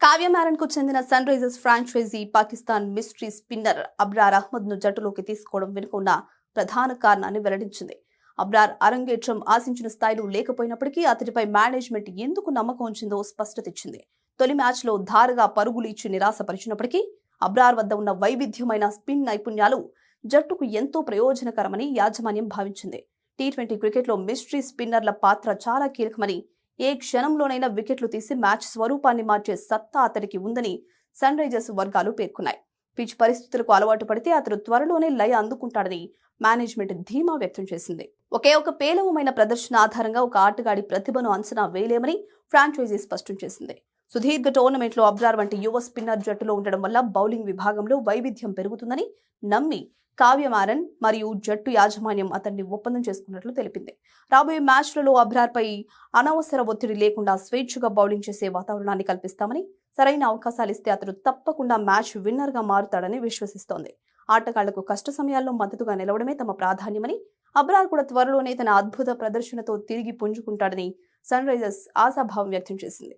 కావ్యమారన్ కు చెందిన Sunrisers franchise Pakistan mystery spinner Abrar Ahmed ను జట్టులోకి తీసుకోవడం వెనుక ఉన్న ప్రధాన కారణాన్ని వెల్లడించింది. అబ్రార్ అరంగేట్రం ఆశించిన స్థాయిలో లేకపోయినప్పటికీ అతడిపై మేనేజ్మెంట్ ఎందుకు నమ్మకం ఉంచిందో స్పష్టత ఇచ్చింది. తొలి మ్యాచ్ లో ధారగా పరుగులు ఇచ్చి నిరాశపరిచినప్పటికీ అబ్రార్ వద్ద ఉన్న వైవిధ్యమైన స్పిన్ నైపుణ్యాలు జట్టుకు ఎంతో ప్రయోజనకరమని యాజమాన్యం భావించింది. టీ20 క్రికెట్లో మిస్టరీ స్పిన్నర్ల పాత్ర చాలా కీలకమని, ఏ క్షణంలోనైనా వికెట్లు తీసి మ్యాచ్ స్వరూపాన్ని మార్చే సత్తా అతడికి ఉందని సన్ రైజర్స్ వర్గాలు పేర్కొన్నాయి. పిచ్ పరిస్థితులకు అలవాటు పడితే అతడు త్వరలోనే లయ అందుకుంటాడని మేనేజ్మెంట్ ధీమా వ్యక్తం చేసింది. ఒకే ఒక పేలవమైన ప్రదర్శన ఆధారంగా ఒక ఆటగాడి ప్రతిభను అంచనా వేయలేమని ఫ్రాంచైజీ స్పష్టం చేసింది. సుదీర్ఘ టోర్నమెంట్లో అబ్రార్ వంటి యువ స్పిన్నర్ జట్టులో ఉండడం వల్ల బౌలింగ్ విభాగంలో వైవిధ్యం పెరుగుతుందని నమ్మి కావ్యమారన్ మరియు జట్టు యాజమాన్యం అతన్ని ఒప్పందం చేసుకున్నట్లు తెలిపింది. రాబోయే మ్యాచ్లలో అబ్రార్పై అనవసర ఒత్తిడి లేకుండా స్వేచ్ఛగా బౌలింగ్ చేసే వాతావరణాన్ని కల్పిస్తామని, సరైన అవకాశాలు ఇస్తే అతడు తప్పకుండా మ్యాచ్ విన్నర్ గా మారుతాడని విశ్వసిస్తోంది. ఆటగాళ్లకు కష్ట సమయాల్లో మద్దతుగా నిలవడమే తమ ప్రాధాన్యమని, అబ్రార్ కూడా త్వరలోనే తన అద్భుత ప్రదర్శనతో తిరిగి పుంజుకుంటాడని సన్ రైజర్స్ ఆశాభావం వ్యక్తం చేసింది.